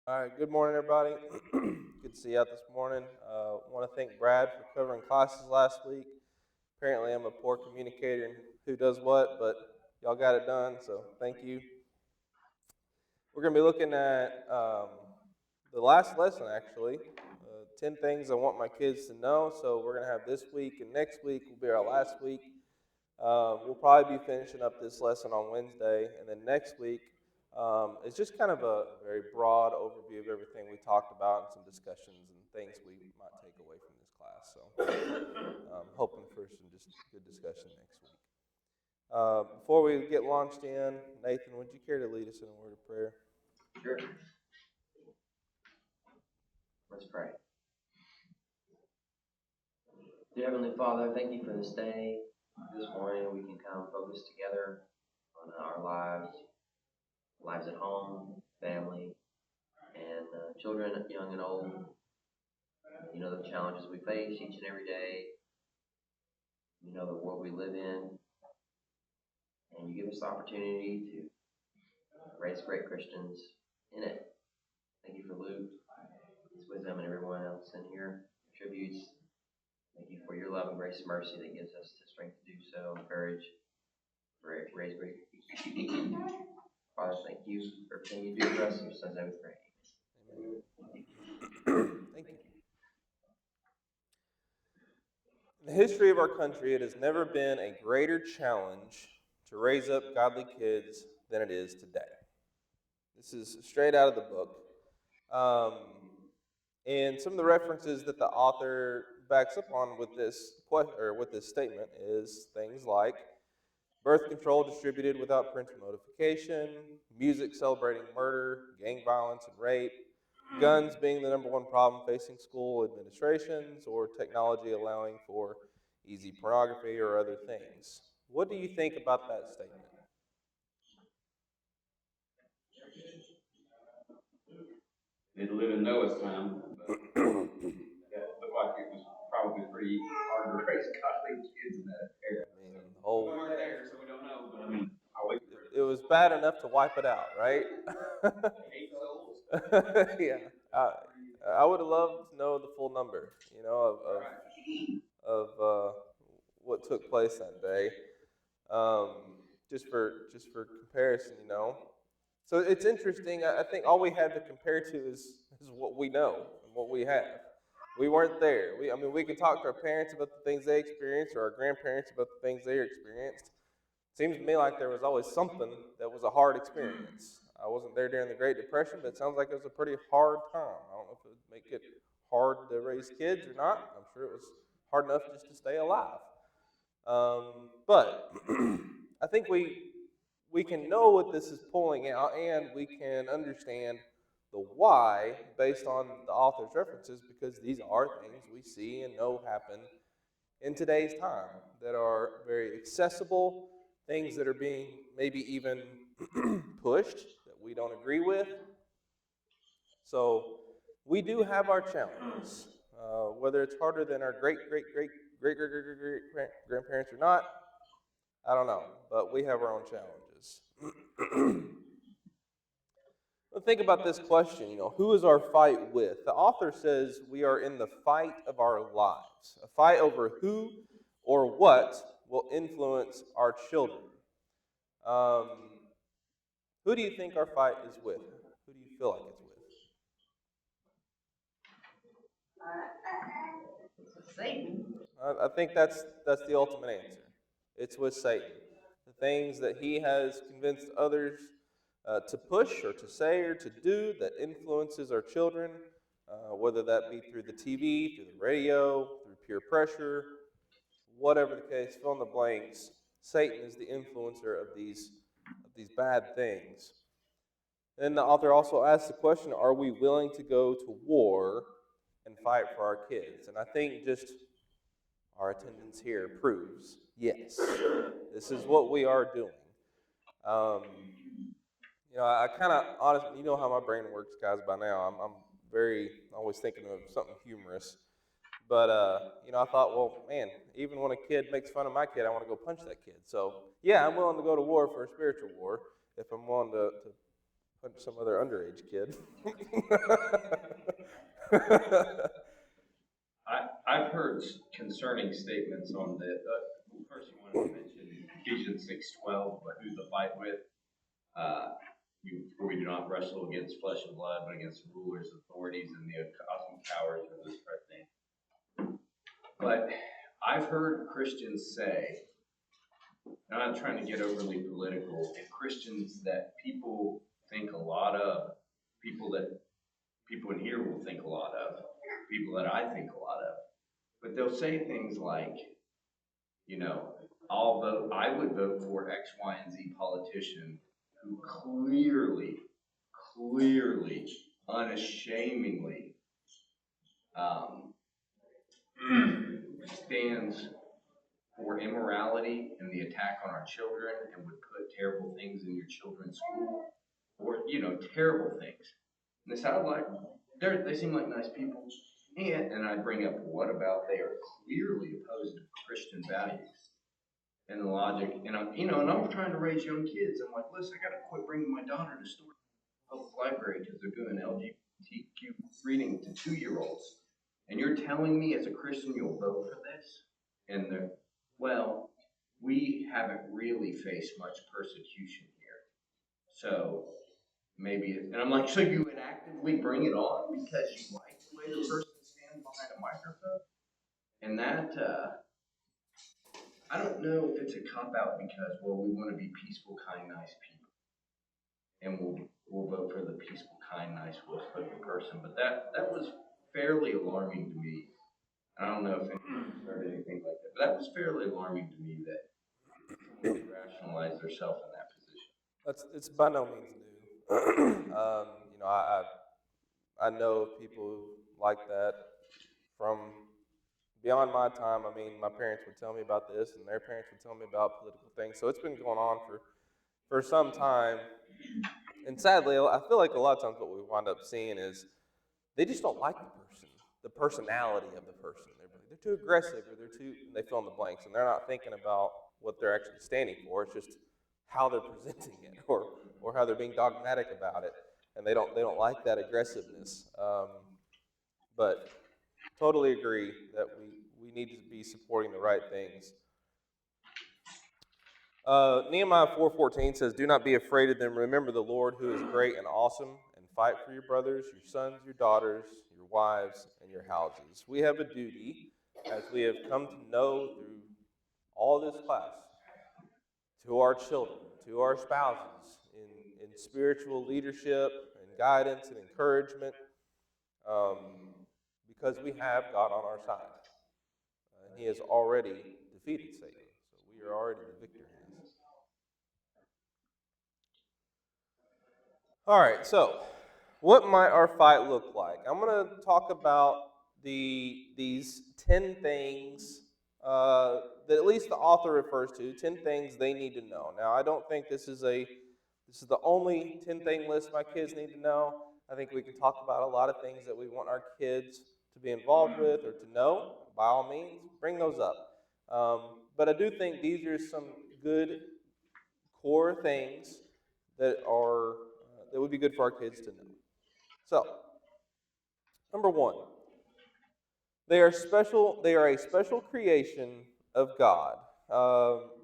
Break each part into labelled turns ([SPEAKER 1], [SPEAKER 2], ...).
[SPEAKER 1] All right, good morning, everybody. Good to see you out this morning. Want to thank Brad for covering classes last week. Apparently, I'm a poor communicator in who does what, but y'all got it done, so thank you. We're going to be looking at the last lesson, actually 10 things I want my kids to know. So, we're going to have this week, and next week will be our last week. We'll probably be finishing up this lesson on Wednesday, and then next week it's just kind of a very broad overview of everything we talked about and some discussions and things we might take away from this class. So, hoping for some just good discussion next week. Before we get launched in, Nathan, would you care to lead us in a word of prayer?
[SPEAKER 2] Sure. Let's pray. Dear Heavenly Father, thank you for this day. This morning we can come focus together on our lives at home, family, and children, young and old. You know the challenges we face each and every day. You know the world we live in, and you give us the opportunity to raise great Christians in it. Thank you for Luke, his wisdom, and everyone else in here contributes. Thank you for your love and grace and mercy that gives us the strength to do so, courage, raise great. Father, thank you for everything you do for us. In your son's name we pray.
[SPEAKER 1] Amen. Thank you. In the history of our country, it has never been a greater challenge to raise up godly kids than it is today. This is straight out of the book. Um, and some of the references that the author backs up on with this with this statement is things like birth control distributed without parental notification, music celebrating murder, gang violence and rape, guns being the number one problem facing school administrations, or technology allowing for easy pornography or other things. What do you think about that statement?
[SPEAKER 3] Didn't live in Noah's time, but it looked like it was probably pretty hard to raise godly kids in that era.
[SPEAKER 1] I mean, the whole
[SPEAKER 3] We weren't there, so we don't know. But I mean,
[SPEAKER 1] it was bad enough to wipe it out, right?
[SPEAKER 3] 8 souls.
[SPEAKER 1] Yeah, I would have loved to know the full number, of what took place that day. Um, just for comparison. So it's interesting. I think all we have to compare to is what we know and what we have. We weren't there. We can talk to our parents about the things they experienced or our grandparents about the things they experienced. Seems to me like there was always something that was a hard experience. I wasn't there during the Great Depression, but it sounds like it was a pretty hard time. I don't know if it would make it hard to raise kids or not. I'm sure it was hard enough just to stay alive. But I think we can know what this is pulling out, and we can understand the why based on the author's references, because these are things we see and know happen in today's time that are very accessible, things that are being maybe even pushed that we don't agree with. So we do have our challenges, whether it's harder than our great grandparents or not. I don't know, but we have our own challenges. Think about this question, who is our fight with? The author says we are in the fight of our lives, a fight over who or what will influence our children. Um, who do you think our fight is with? Who do you feel like it's with?
[SPEAKER 2] Satan.
[SPEAKER 1] I think that's the ultimate answer. It's with Satan. The things that he has convinced others to push or to say or to do that influences our children, whether that be through the TV, through the radio, through peer pressure, whatever the case, fill in the blanks. Satan is the influencer of these bad things. Then the author also asks the question, are we willing to go to war and fight for our kids? And I think just our attendance here proves yes, this is what we are doing. Um, I kind of honestly, you know how my brain works, guys. By now, I'm very always thinking of something humorous. But I thought, well, man, even when a kid makes fun of my kid, I want to go punch that kid. So yeah, I'm willing to go to war for a spiritual war if I'm willing to some other underage kid.
[SPEAKER 3] I've heard concerning statements on the, first you wanted to mention Ephesians 6:12, but who to fight with. For we do not wrestle against flesh and blood, but against rulers, authorities, and the cosmic powers of this present. But I've heard Christians say, and I'm not trying to get overly political, and Christians that people think a lot of, people in here will think a lot of, people that I think a lot of. But they'll say things like, I would vote for X, Y, and Z politician who clearly, unashamedly stands for immorality and the attack on our children and would put terrible things in your children's school, or terrible things. And they sound like they seem like nice people. And I bring up, what about they are clearly opposed to Christian values and the logic? And I'm trying to raise young kids. I'm like, listen, I got to quit bringing my daughter to Stewart Public Library because they're doing LGBTQ reading to 2-year-olds. And you're telling me as a Christian you'll vote for this? And well, we haven't really faced much persecution here. So maybe, and I'm like, so you would actively bring it on because you like the way the person stands behind a microphone? And that, I don't know if it's a cop-out because, well, we want to be peaceful, kind, nice people. And we'll vote for the peaceful, kind, nice, well-spoken person. But that was fairly alarming to me. I don't know if anyone heard anything like that, but that was fairly alarming to me that someone would rationalize themselves in that position.
[SPEAKER 1] It's by no means new. I know people like that from beyond my time. I mean, my parents would tell me about this, and their parents would tell me about political things. So it's been going on for some time. And sadly, I feel like a lot of times what we wind up seeing is they just don't like the personality of the person. They're too aggressive, or they fill in the blanks, and they're not thinking about what they're actually standing for. It's just how they're presenting it, or how they're being dogmatic about it, and they don't like that aggressiveness. But totally agree that we need to be supporting the right things. Nehemiah 4:14 says, "Do not be afraid of them. Remember the Lord who is great and awesome, and fight for your brothers, your sons, your daughters, your wives, and your houses." We have a duty, as we have come to know through all this class, to our children, to our spouses, in spiritual leadership and guidance and encouragement, because we have God on our side. And He has already defeated Satan. So we are already the victor in this. All right, so what might our fight look like? I'm going to talk about these 10 things that at least the author refers to, 10 things they need to know. Now, I don't think this is the only 10-thing list my kids need to know. I think we can talk about a lot of things that we want our kids to be involved with or to know. By all means, bring those up. But I do think these are some good core things that would be good for our kids to know. So, number 1, they are special. They are a special creation of God.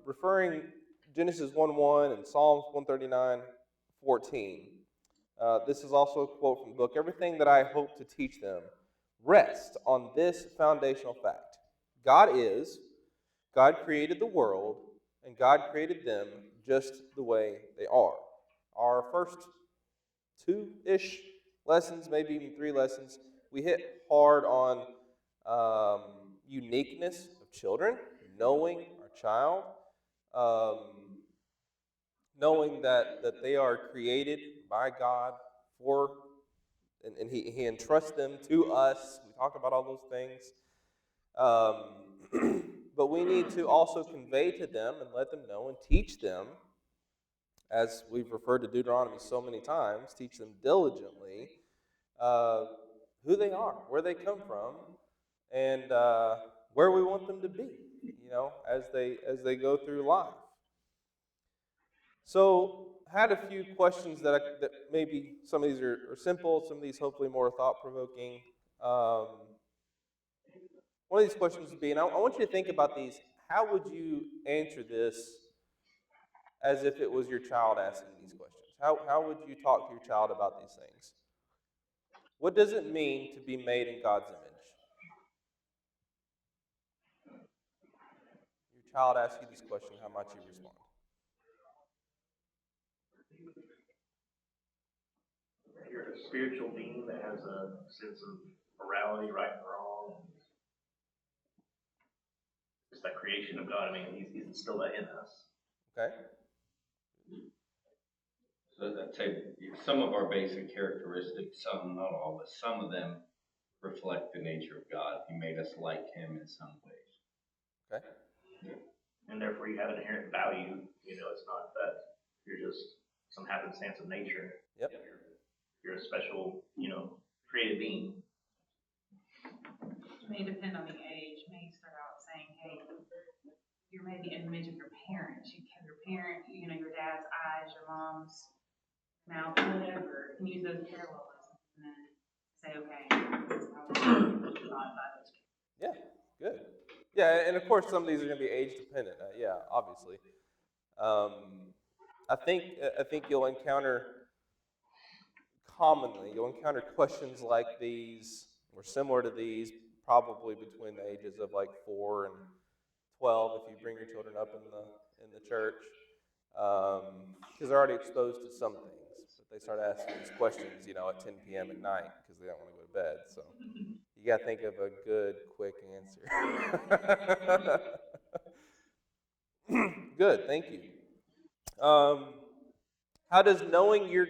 [SPEAKER 1] Referring Genesis 1:1 and Psalms 139:14. This is also a quote from the book. "Everything that I hope to teach them rests on this foundational fact: God created the world, and God created them just the way they are." Our first 2-ish lessons, maybe even 3 lessons, we hit hard on uniqueness of children, knowing our child, knowing that they are created by God and He entrusts them to us. We talk about all those things. But we need to also convey to them and let them know and teach them, as we've referred to Deuteronomy so many times, teach them diligently who they are, where they come from, and where we want them to be, as they go through life. So, had a few questions that maybe some of these are simple, some of these hopefully more thought-provoking. One of these questions would be, and I want you to think about these, how would you answer this as if it was your child asking these questions? How would you talk to your child about these things? What does it mean to be made in God's image? Your child asks you this question, how might you respond?
[SPEAKER 4] You're a spiritual being that has a sense of morality, right and wrong. It's that creation of God. I mean, He's instilled that in us.
[SPEAKER 1] Okay?
[SPEAKER 3] So I'd say some of our basic characteristics, some, not all, but some of them reflect the nature of God. He made us like Him in some ways.
[SPEAKER 1] Okay?
[SPEAKER 4] And therefore, you have an inherent value. You know, it's not that you're just some happenstance of nature.
[SPEAKER 1] Yep.
[SPEAKER 4] You're a special, created being.
[SPEAKER 5] It may depend on the age. You may start out saying, hey, you're maybe an image of your parents. You have your parent, your dad's eyes, your mom's mouth, whatever. You can use those parallelisms and then say, okay, this is how we're thought by those kids.
[SPEAKER 1] Yeah, good. Yeah, and of course some of these are going to be age dependent. Yeah, obviously. I think you'll encounter questions like these or similar to these probably between the ages of like 4 and 12 if you bring your children up in the church, because they're already exposed to some things, but they start asking these questions, at 10 p.m. at night because they don't want to go to bed. So you got to think of a good, quick answer. Good, thank you. How does knowing you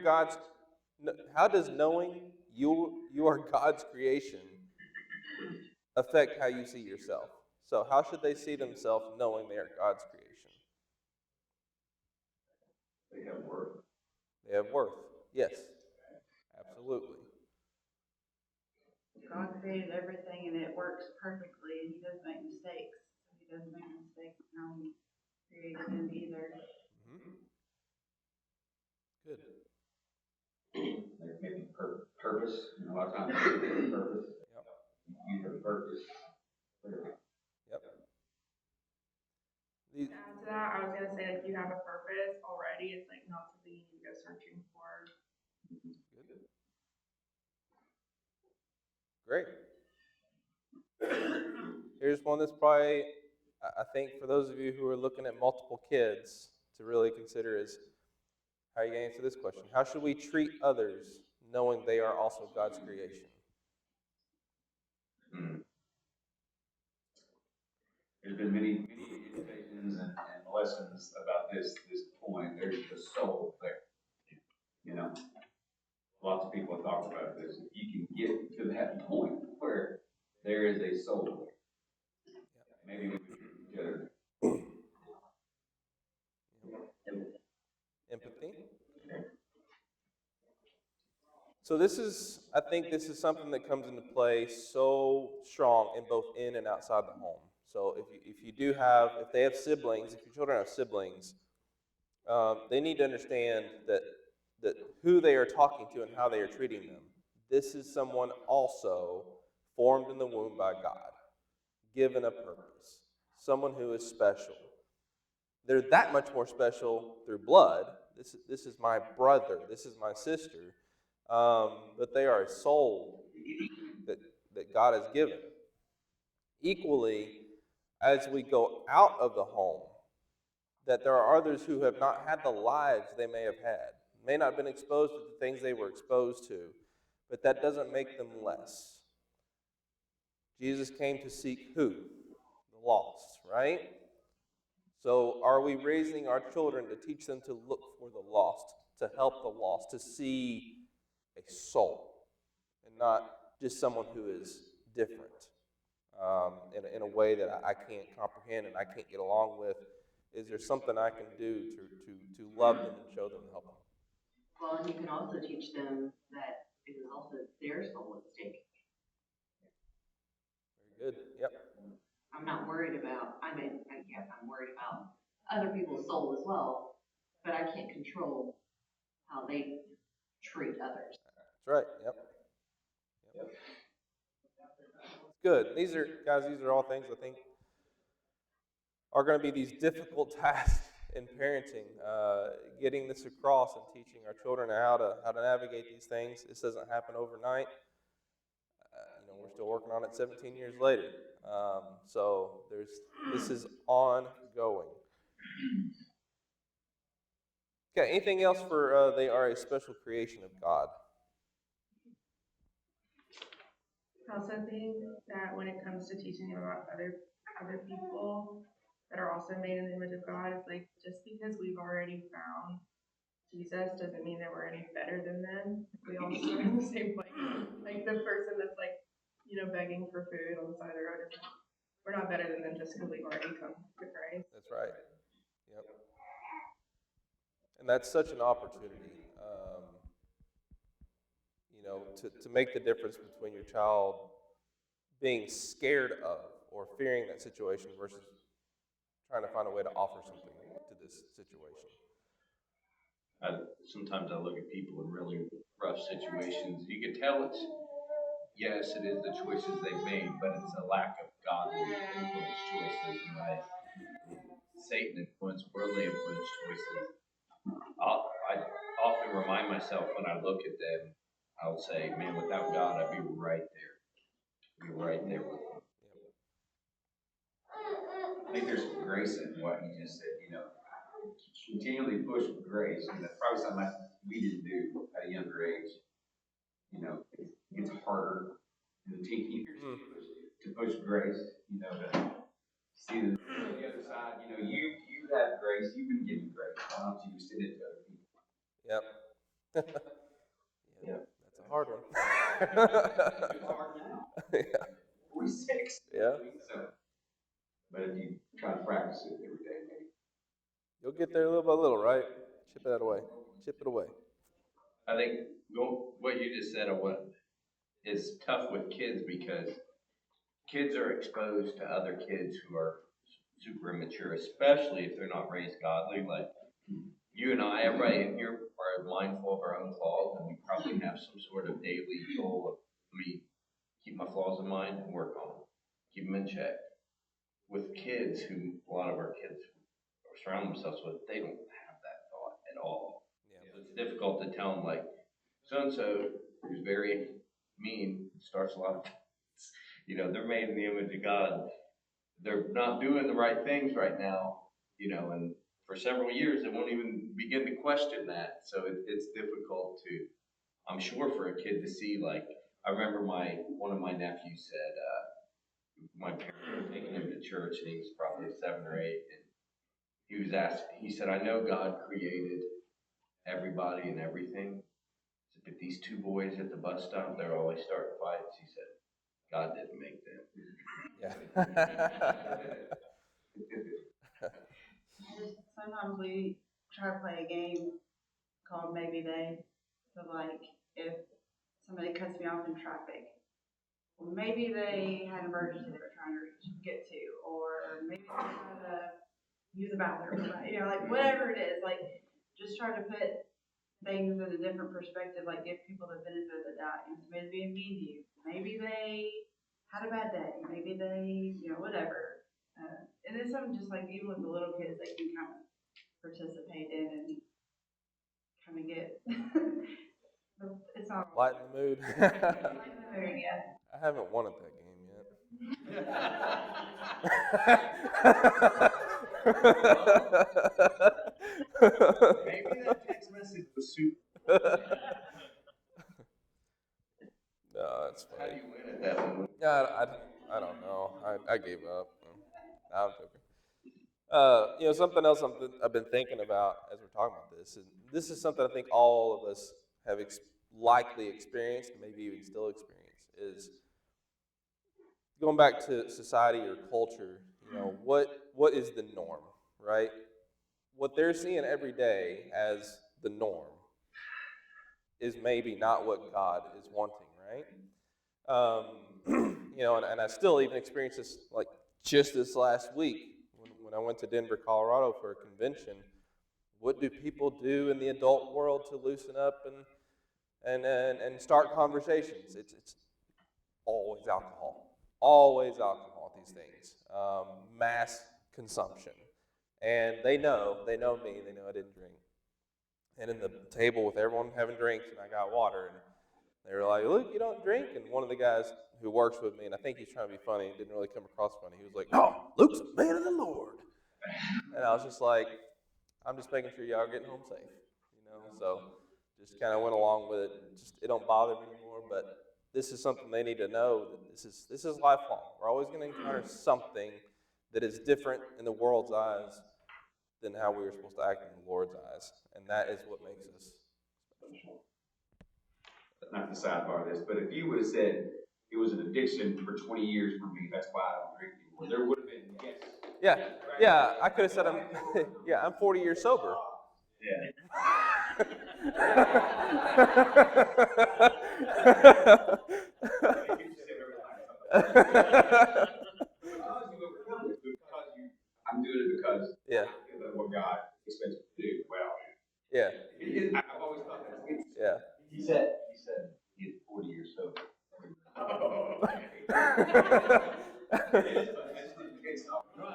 [SPEAKER 1] are God's creation affect how you see yourself? So how should they see themselves knowing they are God's creation?
[SPEAKER 4] They have worth.
[SPEAKER 1] They have worth. Yes, absolutely.
[SPEAKER 6] God created everything and it works perfectly, and He doesn't make mistakes. He doesn't make mistakes in how He created them either.
[SPEAKER 1] Mm-hmm. Good.
[SPEAKER 7] Maybe purpose, a lot of times purpose.
[SPEAKER 1] Yep.
[SPEAKER 7] Use your purpose.
[SPEAKER 1] Yep.
[SPEAKER 8] To add to that, I was gonna say you have a purpose already. It's not something you need to go searching for.
[SPEAKER 1] Good. Great. Here's one that's probably, I think, for those of you who are looking at multiple kids to really consider is, how are you going to answer this question? How should we treat others knowing they are also God's creation?
[SPEAKER 7] There's been many meditations and lessons about this point. There's the soul there. Lots of people talk about this. If you can get to that point where there is a soul, maybe we should consider
[SPEAKER 1] Empathy. So I think this is something that comes into play so strong in both in and outside the home. So if they have siblings, if your children have siblings, they need to understand that who they are talking to and how they are treating them. This is someone also formed in the womb by God, given a purpose, someone who is special. They're that much more special through blood. This is my brother. This is my sister. But they are a soul that God has given. Equally, as we go out of the home, that there are others who have not had the lives they may have had, may not have been exposed to the things they were exposed to, but that doesn't make them less. Jesus came to seek who? The lost, right? So are we raising our children to teach them to look for the lost, to help the lost, to see a soul, and not just someone who is different in a way that I can't comprehend and I can't get along with? Is there something I can do to love them and show them and help them?
[SPEAKER 6] Well, and you can also teach them that it is also their soul at stake.
[SPEAKER 1] Very good. Yep.
[SPEAKER 6] I'm not worried about, yes, I'm worried about other people's soul as well, but I can't control
[SPEAKER 9] how they treat others.
[SPEAKER 1] That's right. Yep. Good. These are all things I think are going to be these difficult tasks in parenting. Getting this across and teaching our children how to navigate these things. This doesn't happen overnight. We're still working on it 17 years later. So this is ongoing. Okay. Anything else for they are a special creation of God?
[SPEAKER 8] I also think that when it comes to teaching them about other people that are also made in the image of God, it's like just because we've already found Jesus doesn't mean that we're any better than them. We all start in the same place. Like the person that's like, begging for food on the side of the road, we're not better than them just because we've already come to Christ.
[SPEAKER 1] That's right. Yep. And that's such an opportunity, to make the difference between your child being scared of or fearing that situation versus trying to find a way to offer something to this situation.
[SPEAKER 3] Sometimes I look at people in really rough situations. You can tell yes, it is the choices they've made, but it's a lack of godly influence choices, right? Satan influence, worldly influence choices. I often remind myself when I look at them, I'll say, man, without God, I'd be right there. Be right there with them.
[SPEAKER 7] I think there's some grace in what you just said, continually push with grace. And that's probably something we didn't do at a younger age. It gets harder in the teen years to push grace, to see the other side. You have grace, you've been given grace. Why don't you extend it to other people?
[SPEAKER 1] Yep.
[SPEAKER 7] Yep.
[SPEAKER 1] That's a hard one.
[SPEAKER 7] It's hard now.
[SPEAKER 1] Yeah.
[SPEAKER 7] 46.
[SPEAKER 1] Yeah.
[SPEAKER 7] So, but if you try to practice it every day, maybe.
[SPEAKER 1] You'll get there little by little, right? Chip it away. Chip it away.
[SPEAKER 3] I think what you just said is tough with kids because kids are exposed to other kids who are super immature, especially if they're not raised godly. Like you and I, everybody in here are mindful of our own flaws, and we probably have some sort of daily goal of me keep my flaws in mind and work on them, keep them in check. With kids, who a lot of our kids surround themselves with, they don't have that thought at all.
[SPEAKER 1] Yeah.
[SPEAKER 3] So it's difficult to tell them like so-and-so who's very mean starts a lot of they're made in the image of God. They're not doing the right things right now, and for several years they won't even begin to question that. So it's difficult to, I'm sure, for a kid to see. Like I remember one of my nephews said, my parents were taking him to church, and he was probably 7 or 8, and he was asked. He said, "I know God created everybody and everything, but these two boys at the bus stop, they're always starting fights." He said, "God didn't make them."
[SPEAKER 1] Yeah.
[SPEAKER 6] Sometimes we try to play a game called Maybe They. So like if somebody cuts me off in traffic, well, maybe they had an emergency they were trying to get to, or maybe they had to use the bathroom, like whatever it is, like just try to put things in a different perspective, like give people the benefit of the doubt. Somebody's being mean to you. Maybe they had a bad day. Maybe they, whatever. And it's something just like even with the little kids, they can kind of participate in and kind of get. It's not
[SPEAKER 1] Lighten the mood.
[SPEAKER 6] yeah.
[SPEAKER 1] I haven't won at that game yet.
[SPEAKER 3] Maybe that text message was super.
[SPEAKER 1] No, that's
[SPEAKER 3] How do
[SPEAKER 1] funny.
[SPEAKER 3] you win at that one?
[SPEAKER 1] Yeah, I don't know. I gave up. I'm joking. Something else I've been thinking about as we're talking about this, and this is something I think all of us have likely experienced, and maybe even still experience, is going back to society or culture. What is the norm, right? What they're seeing every day as the norm is maybe not what God is wanting, right? And I still even experienced this like just this last week when I went to Denver, Colorado for a convention. what do people do in the adult world to loosen up and start conversations? It's always alcohol. Always alcohol, these things. Mass consumption. And they know me, they know I didn't drink. And in the table with everyone having drinks, and I got water, and they were like, Luke, you don't drink? And one of the guys who works with me, and I think he's trying to be funny, didn't really come across funny, he was like, no, Luke's a man of the Lord. And I was just like, I'm just making sure y'all are getting home safe, So just kind of went along with it. It don't bother me anymore, but this is something they need to know, that this is lifelong. We're always going to encounter something that is different in the world's eyes than how we were supposed to act in the Lord's eyes. And that is what makes us special.
[SPEAKER 7] Not the sidebar of this, but if you would have said it was an addiction for 20 years for me, that's why I don't drink anymore, there would have been yes.
[SPEAKER 1] Yeah, I could have said I'm 40 years sober.
[SPEAKER 7] Yeah. I'm doing it because what God expects me to do. Well,
[SPEAKER 1] yeah.
[SPEAKER 7] I've always thought that.
[SPEAKER 1] Yeah.
[SPEAKER 7] He said he's 40 years sober.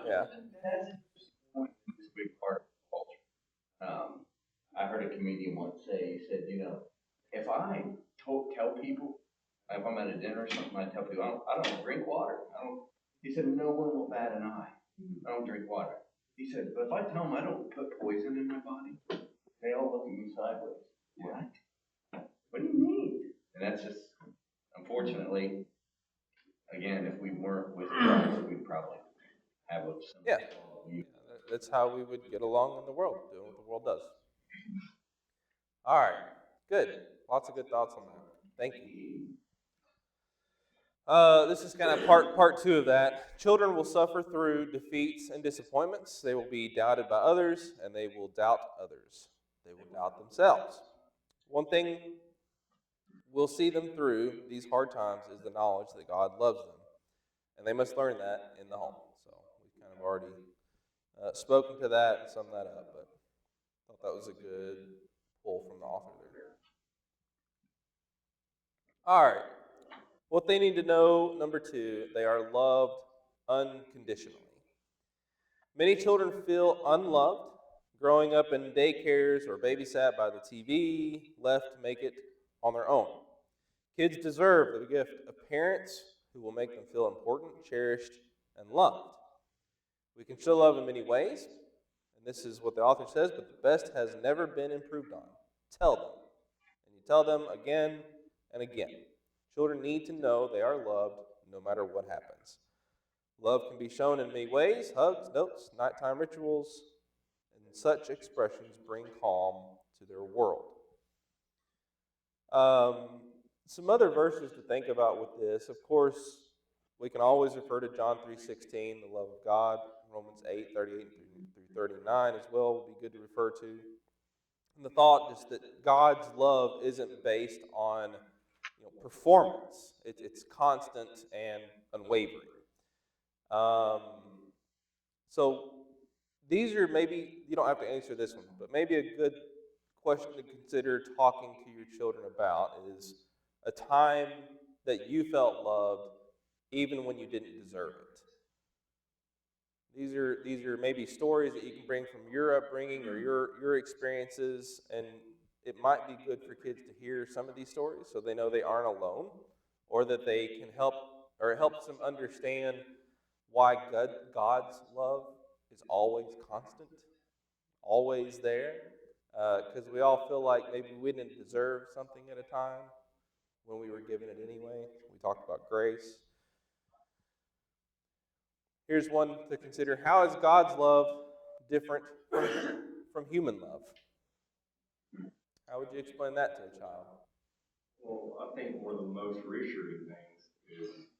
[SPEAKER 1] Yeah.
[SPEAKER 3] It's a big part of culture. I heard a comedian once say, he said, if I tell people, if I'm at a dinner or something, I tell people, I don't drink water. He said, no one will bat an eye. I don't drink water. He said, but if I tell them I don't put poison in my body, they all look at me sideways. What? What do you mean? And that's just, unfortunately, again, if we weren't with Christ, we'd probably have a
[SPEAKER 1] yeah. That's how we would get along in the world, doing what the world does. All right, good. Lots of good thoughts on that. Thank you. This is kind of part two of that. Children will suffer through defeats and disappointments. They will be doubted by others, and they will doubt others. They will doubt themselves. One thing we'll see them through these hard times is the knowledge that God loves them. And they must learn that in the home. So we've kind of already spoken to that and summed that up, but I thought that was a good pull from the author there. All right. What they need to know, number 2, they are loved unconditionally. Many children feel unloved, growing up in daycares or babysat by the TV, left to make it on their own. Kids deserve the gift of parents who will make them feel important, cherished, and loved. We can show love in many ways, and this is what the author says, but the best has never been improved on. Tell them. And you tell them again and again. Children need to know they are loved no matter what happens. Love can be shown in many ways: hugs, notes, nighttime rituals, and such expressions bring calm to their world. Some other verses to think about with this, of course, we can always refer to John 3:16, the love of God, Romans 8:38 through 39 as well would be good to refer to. And the thought just that God's love isn't based on performance. It's constant and unwavering. So these are maybe, you don't have to answer this one, but maybe a good question to consider talking to your children about is a time that you felt loved even when you didn't deserve it. These are maybe stories that you can bring from your upbringing or your experiences, and it might be good for kids to hear some of these stories so they know they aren't alone, or that they can help, or it helps them understand why God's love is always constant, always there, because we all feel like maybe we didn't deserve something at a time when we were given it anyway. We talked about grace. Here's one to consider. How is God's love different from human love? How would you explain that to a child?
[SPEAKER 10] Well, I think one of the most reassuring things is,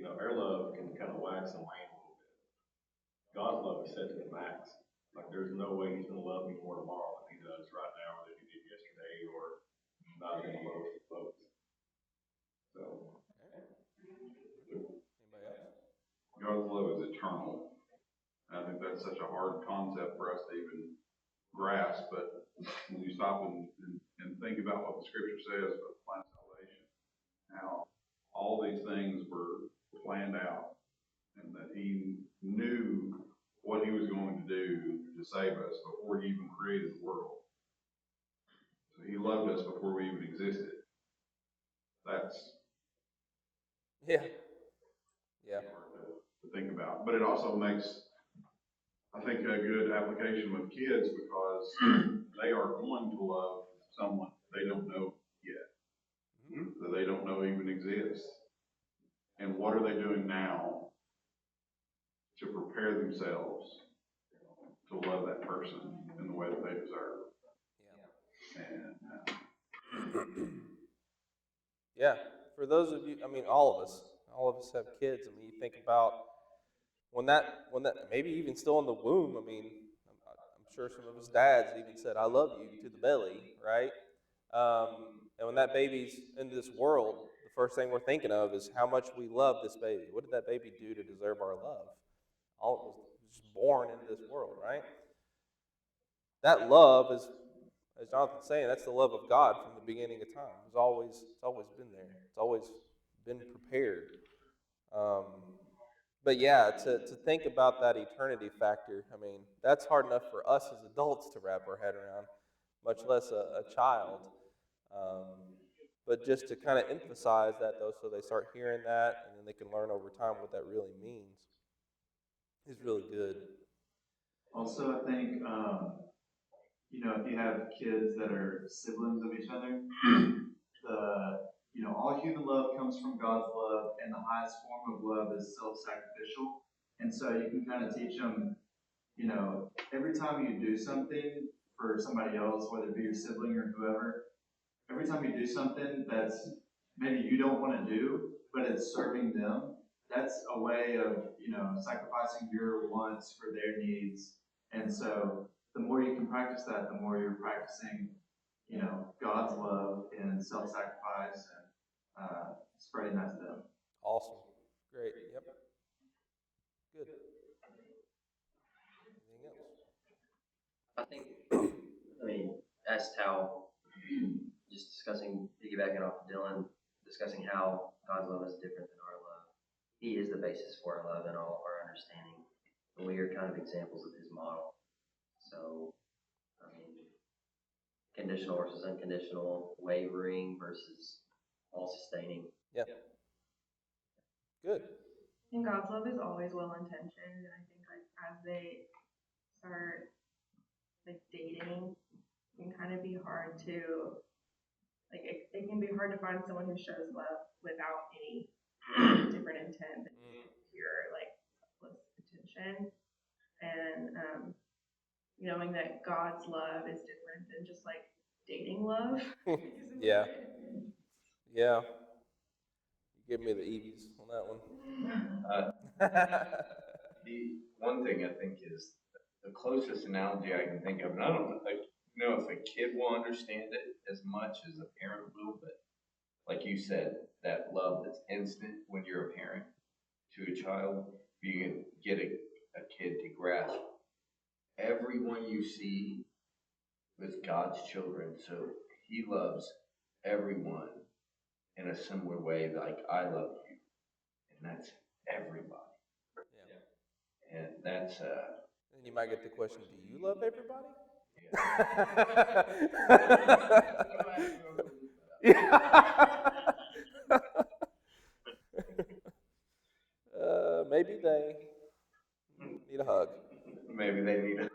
[SPEAKER 10] our love can kind of wax and wane a little bit. God's love is set to the max. Like, there's no way He's going to love me more tomorrow than He does right now, or than He did yesterday, or not even close. So,
[SPEAKER 1] Anybody else?
[SPEAKER 11] God's love is eternal. And I think that's such a hard concept for us to even grasp, but when you stop and think about what the scripture says about the plan of salvation, how all these things were planned out, and that he knew what he was going to do to save us before he even created the world. So he loved us before we even existed. That's
[SPEAKER 1] Yeah. Yeah.
[SPEAKER 11] hard to think about. But it also makes, I think, a good application with kids because they are going to love someone they don't know yet, that they don't know even exists. And what are they doing now to prepare themselves to love that person in the way that they deserve? And
[SPEAKER 1] Yeah. For those of you, I mean, all of us have kids. I mean, you think about when that, maybe even still in the womb. I mean, I'm sure some of us dads even said, "I love you" to the belly, right? And when that baby's in this world, the first thing we're thinking of is how much we love this baby. What did that baby do to deserve our love? All was just born into this world, right? That love is, as Jonathan's saying, that's the love of God from the beginning of time. It's always been there. It's always been prepared. Um, but yeah, to think about that eternity factor, I mean, that's hard enough for us as adults to wrap our head around, much less a child. Um, but just to kind of emphasize that, though, so they start hearing that, and then they can learn over time what that really means, is really good.
[SPEAKER 12] Also, I think, if you have kids that are siblings of each other, all human love comes from God's love, and the highest form of love is self-sacrificial. And so you can kind of teach them, every time you do something for somebody else, whether it be your sibling or whoever, every time you do something that's maybe you don't want to do, but it's serving them, that's a way of, sacrificing your wants for their needs. And so the more you can practice that, the more you're practicing, God's love and self-sacrifice and spreading that to them.
[SPEAKER 1] Awesome. Great. Yep. Good. Anything else?
[SPEAKER 2] I think, as Tal, just discussing, piggybacking off of Dylan, discussing how God's love is different than our love. He is the basis for our love and all of our understanding. And we are kind of examples of his model. So, conditional versus unconditional, wavering versus all sustaining.
[SPEAKER 1] Yep. Good.
[SPEAKER 8] And God's love is always well intentioned, and I think as they start dating, it can kind of be hard to it can be hard to find someone who shows love without any different intent than pure selfless attention. And knowing that God's love is different than just dating love.
[SPEAKER 1] Yeah. Yeah. You give me the EVs on that one.
[SPEAKER 3] The one thing I think is the closest analogy I can think of, and I don't know if a kid will understand it as much as a parent will, but like you said, that love that's instant when you're a parent to a child, you can get a kid to grasp everyone you see with God's children. So he loves everyone in a similar way like I love you. And that's everybody. Yeah. And that's
[SPEAKER 1] and you might get the question, do you love everybody? Maybe they need a hug.
[SPEAKER 3] Maybe they need a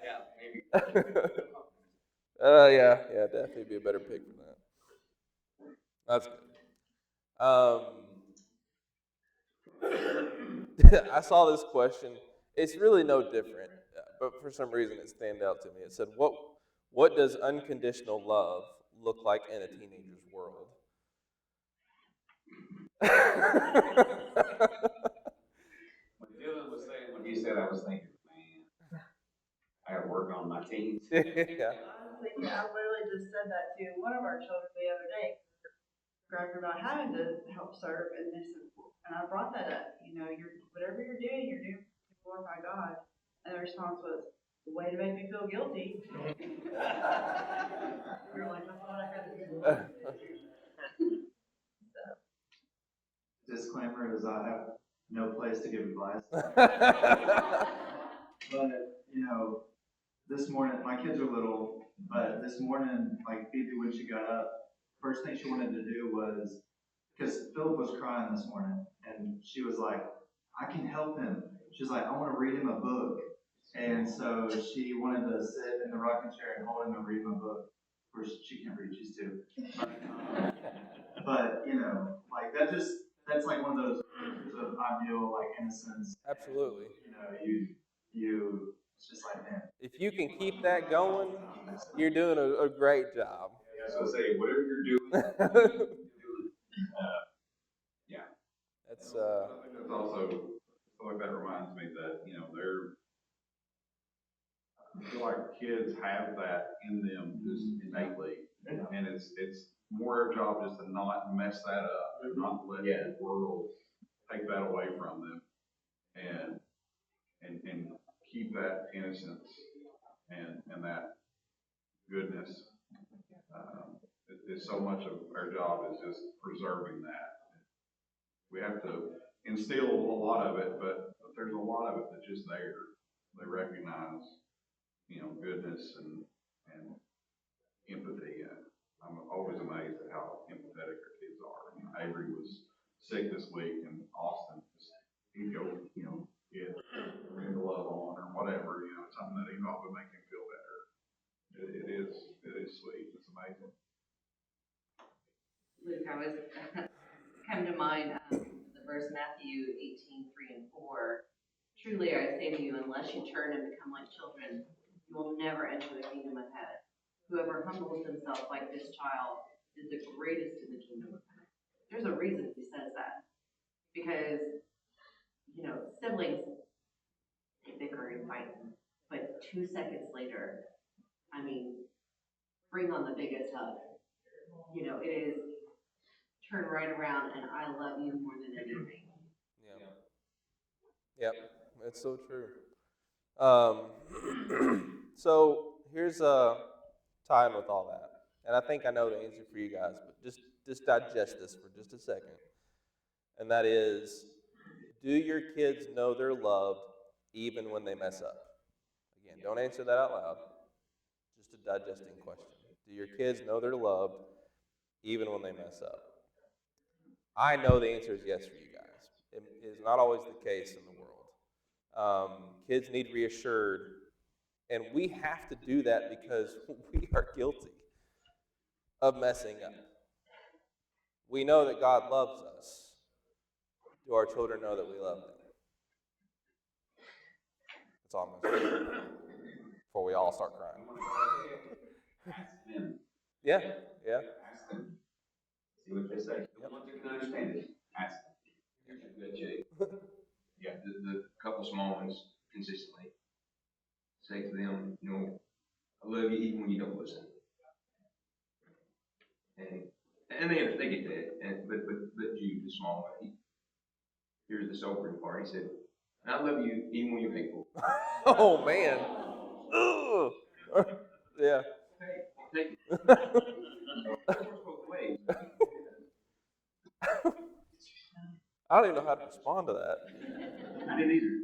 [SPEAKER 3] yeah, maybe.
[SPEAKER 1] Yeah, definitely be a better pick for that. That's good. I saw this question. It's really no different, but for some reason it stand out to me. It said, "What does unconditional love look like in a teenager's world?"
[SPEAKER 7] When Dylan was saying what he said, I was thinking, man, I got to work on my teens.
[SPEAKER 1] Yeah.
[SPEAKER 6] Honestly, I literally just said that to one of our children the other day. Bragging about having to help serve, and I brought that up. Whatever you're doing to glorify God. And response was, way to make me feel guilty. We were like, I thought I had to do.
[SPEAKER 12] Disclaimer is I have no place to give advice. But, you know, this morning, my kids are little, but this morning, like Phoebe, when she got up, first thing she wanted to do was, because Philip was crying this morning, and she was like, I can help him. She's like, I want to read him a book. And so she wanted to sit in the rocking chair and hold him and read him a book. Of course, she can't read, she's two. But, you know, like that's like one of those pictures of ideal, like innocence.
[SPEAKER 1] Absolutely.
[SPEAKER 12] You know, it's just like, man.
[SPEAKER 1] If you can keep that going, you're doing a great job.
[SPEAKER 7] So say, whatever you're doing, yeah.
[SPEAKER 1] That's
[SPEAKER 11] I think that's also, I feel like that reminds me that, you know, I feel like kids have that in them just innately. And it's more our job just to not mess that up and not let the world take that away from them. And keep that innocence and that goodness. It's so much of our job is just preserving that. We have to instill a lot of it, but there's a lot of it that's just there. They recognize, you know, goodness and empathy. I'm always amazed at how empathetic our kids are. You know, Avery was sick this week, and Austin, he'd go, you know, get a glove on or whatever, you know, something that he thought would make him feel better. It is sweet. It's amazing.
[SPEAKER 9] Luke, I was come to mind the verse Matthew 18:3-4. Truly I say to you, unless you turn and become like children, you will never enter the kingdom of heaven. Whoever humbles himself like this child is the greatest in the kingdom of heaven. There's a reason he says that. Because, you know, siblings, they bicker and fight, but 2 seconds later, I mean, bring on the biggest hug. You know, it is turn right around and I love you more than anything.
[SPEAKER 1] Yep, it's so true. So here's tying with all that, and I think I know the answer for you guys, but just digest this for just a second. And that is, do your kids know they're loved even when they mess up? Again, don't answer that out loud. Just a digesting question. Do your kids know they're loved even when they mess up? I know the answer is yes for you guys. It is not always the case in the world. Kids need reassured, and we have to do that because we are guilty of messing up. We know that God loves us. Do our children know that we love them? That's all I'm going to say before we all start crying.
[SPEAKER 7] Ask them.
[SPEAKER 1] Yeah.
[SPEAKER 7] Ask them. See what they say. The ones that can understand it, ask them. Here's a good shape. Yeah, the couple small ones consistently. Say to them, you know, I love you even when you don't listen. And they get that. But Jude, the small one, here's the sobering part. He said, I love you even when you're hateful.
[SPEAKER 1] Oh, man. Ugh. Yeah.
[SPEAKER 7] Take it. Both ways.
[SPEAKER 1] I don't even know how to respond to that.
[SPEAKER 7] I didn't either.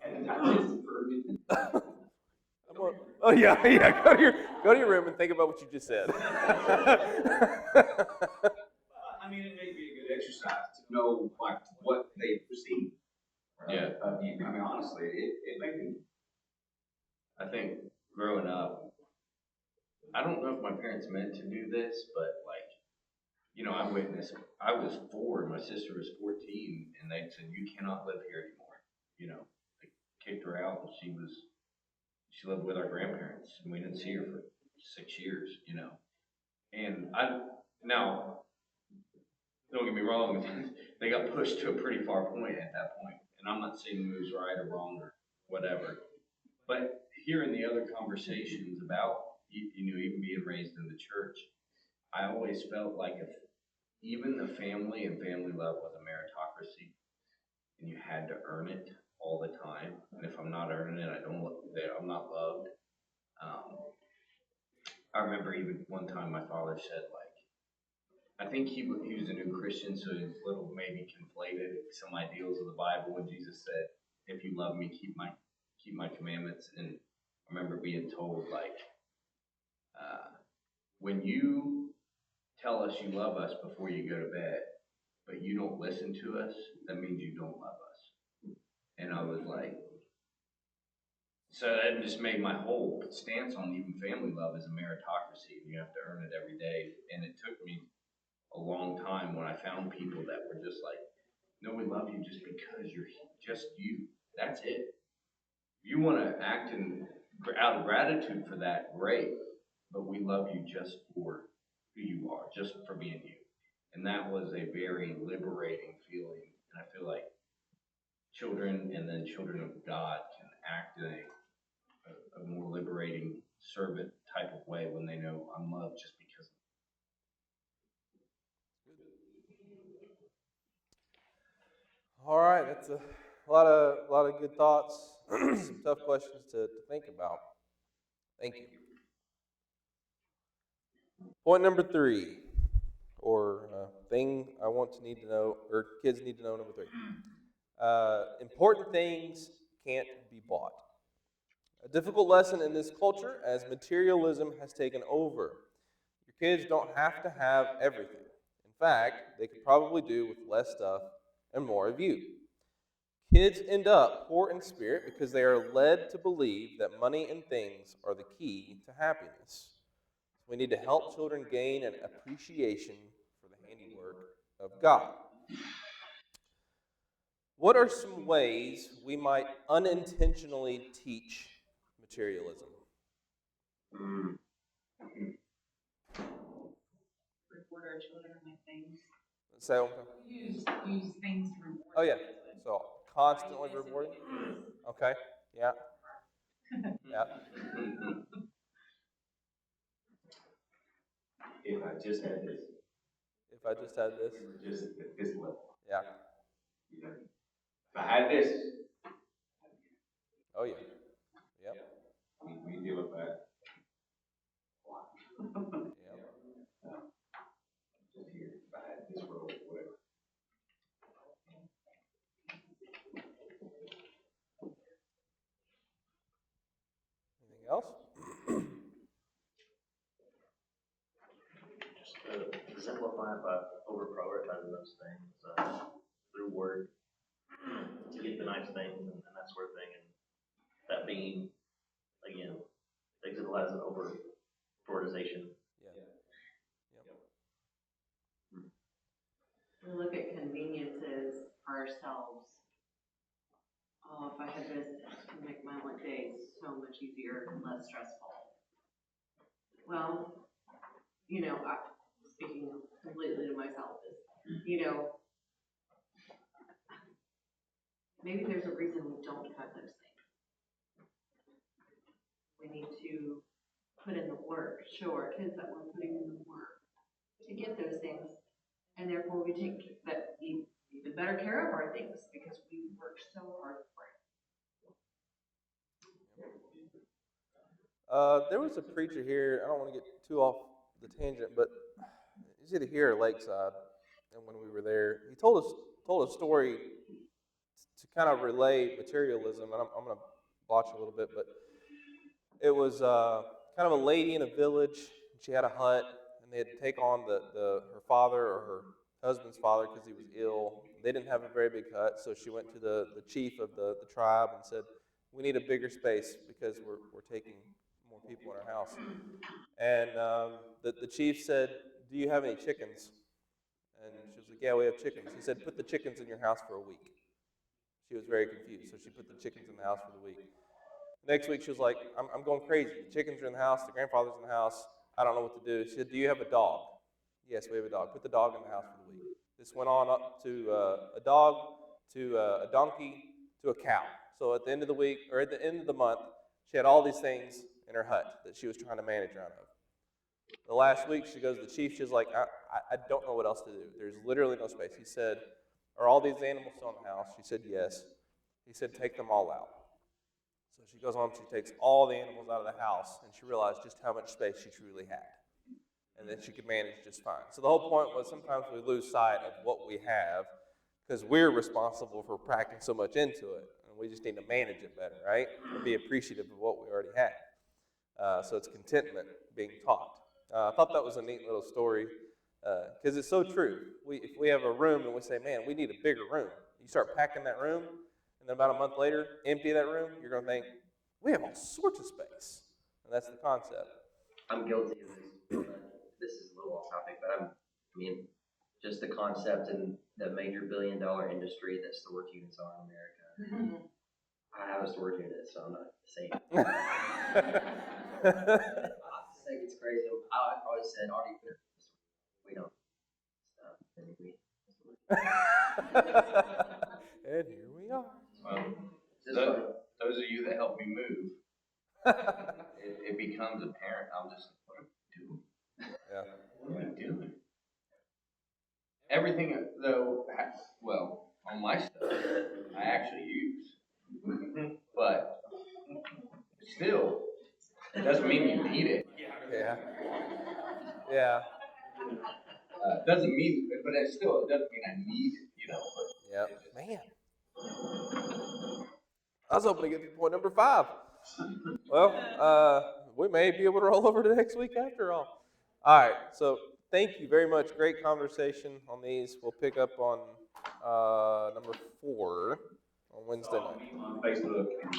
[SPEAKER 7] And I listened for a minute.
[SPEAKER 1] Oh yeah. Go to your room and think about what you just said.
[SPEAKER 7] I mean, it may be a good exercise to know like what they perceive.
[SPEAKER 3] Yeah.
[SPEAKER 7] I mean, honestly, it may be.
[SPEAKER 3] I think growing up, I don't know if my parents meant to do this, but like, you know, I was 4 and my sister was 14, and they said, you cannot live here anymore. You know, they kicked her out, and she lived with our grandparents, and we didn't see her for 6 years, you know. And now, don't get me wrong, they got pushed to a pretty far point at that point, and I'm not saying it was right or wrong or whatever, but hearing the other conversations about, you know, even being raised in the church, I always felt like if even the family and family love was a meritocracy, and you had to earn it, all the time, and if I'm not earning it, I'm not loved. I remember even one time my father said, like, I think he was a new Christian, so he was a little maybe conflated some ideals of the Bible when Jesus said, "If you love me, keep my commandments." And I remember being told, like, when you tell us you love us before you go to bed, but you don't listen to us, that means you don't love us. And I was like, so that just made my whole stance on even family love as a meritocracy. You have to earn it every day. And it took me a long time when I found people that were just like, no, we love you just because you're just you. That's it. If you want to act out of gratitude for that, great. But we love you just for who you are, just for being you. And that was a very liberating feeling. And I feel like children and then children of God can act in a more liberating servant type of way when they know I'm loved just because.
[SPEAKER 1] All right, that's a lot of good thoughts, some tough questions to think about. Thank you. Point number 3, or thing I want to need to know, or kids need to know, number 3. Important things can't be bought. A difficult lesson in this culture as materialism has taken over. Your kids don't have to have everything. In fact, they could probably do with less stuff and more of you. Kids end up poor in spirit because they are led to believe that money and things are the key to happiness. We need to help children gain an appreciation for the handiwork of God. What are some ways we might unintentionally teach materialism?
[SPEAKER 5] Reward our children with things.
[SPEAKER 1] Say it one more time.
[SPEAKER 5] Use things to reward.
[SPEAKER 1] Oh, yeah. So constantly rewarding? Okay. Yeah. Yeah.
[SPEAKER 7] If I just had this.
[SPEAKER 1] If I just had this.
[SPEAKER 7] Just at this level.
[SPEAKER 1] Yeah.
[SPEAKER 7] You know, if I had this.
[SPEAKER 1] Oh, yeah. Yep.
[SPEAKER 7] We deal with that.
[SPEAKER 1] Yep.
[SPEAKER 7] Just here, if I had this role, whatever.
[SPEAKER 1] Anything else?
[SPEAKER 4] Just to simplify it by over prioritizing those things through work to get the nice things and that sort of thing, and that being again example as an over prioritization.
[SPEAKER 1] Yeah. Yep.
[SPEAKER 9] We look at conveniences for ourselves. Oh, if I had this, it would make my day so much easier and less stressful. Well, speaking completely to myself, maybe there's a reason we don't have those things. We need to put in the work, show our kids that we're putting in the work to get those things, and therefore we take that even better care of our things because we work so hard for it.
[SPEAKER 1] There was a preacher here. I don't want to get too off the tangent, but he's either here or Lakeside, and when we were there, he told a story to kind of relay materialism, and I'm going to botch a little bit, but it was kind of a lady in a village. She had a hut, and they had to take on her father or her husband's father because he was ill. They didn't have a very big hut, so she went to the chief of the tribe and said, "We need a bigger space because we're taking more people in our house." And the chief said, "Do you have any chickens?" And she was like, "Yeah, we have chickens." He said, "Put the chickens in your house for a week." She was very confused, so she put the chickens in the house for the week. Next week, she was like, I'm going crazy. The chickens are in the house. The grandfather's in the house. I don't know what to do. She said, "Do you have a dog?" "Yes, we have a dog." "Put the dog in the house for the week." This went on up to a dog, to a donkey, to a cow. So at the end of the week, or at the end of the month, she had all these things in her hut that she was trying to manage out of. The last week, she goes to the chief. She's like, I don't know what else to do. There's literally no space. He said, "Are all these animals still in the house?" She said, "Yes." He said, take them all out. So she goes home, she takes all the animals out of the house, and she realized just how much space she truly had. And then she could manage just fine. So the whole point was sometimes we lose sight of what we have because we're responsible for packing so much into it. And we just need to manage it better, right? And be appreciative of what we already have. So it's contentment being taught. I thought that was a neat little story because it's so true. If we have a room and we say, man, we need a bigger room, you start packing that room, and then about a month later, empty that room, you're going to think, we have all sorts of space. And that's the concept.
[SPEAKER 2] I'm guilty of this. This is a little off topic, but I mean, just the concept in the major billion-dollar industry that storage units are in America. I have a storage unit, so I'm not saying. I think it's crazy. I always said, "Already put it." We don't.
[SPEAKER 1] And here we are.
[SPEAKER 3] Those of you that help me move, it becomes apparent. I'm just, what am I doing?
[SPEAKER 1] Yeah.
[SPEAKER 3] What am I doing? Everything, though, well, on my stuff, I actually use. But still, it doesn't mean you need it.
[SPEAKER 1] Yeah. Yeah.
[SPEAKER 3] Doesn't mean, but it doesn't mean I need it, you know.
[SPEAKER 1] Yep. Man. I was hoping to get to point number 5. Well, we may be able to roll over to next week after all. All right. So thank you very much. Great conversation on these. We'll pick up on number 4 on Wednesday night.
[SPEAKER 11] On Facebook and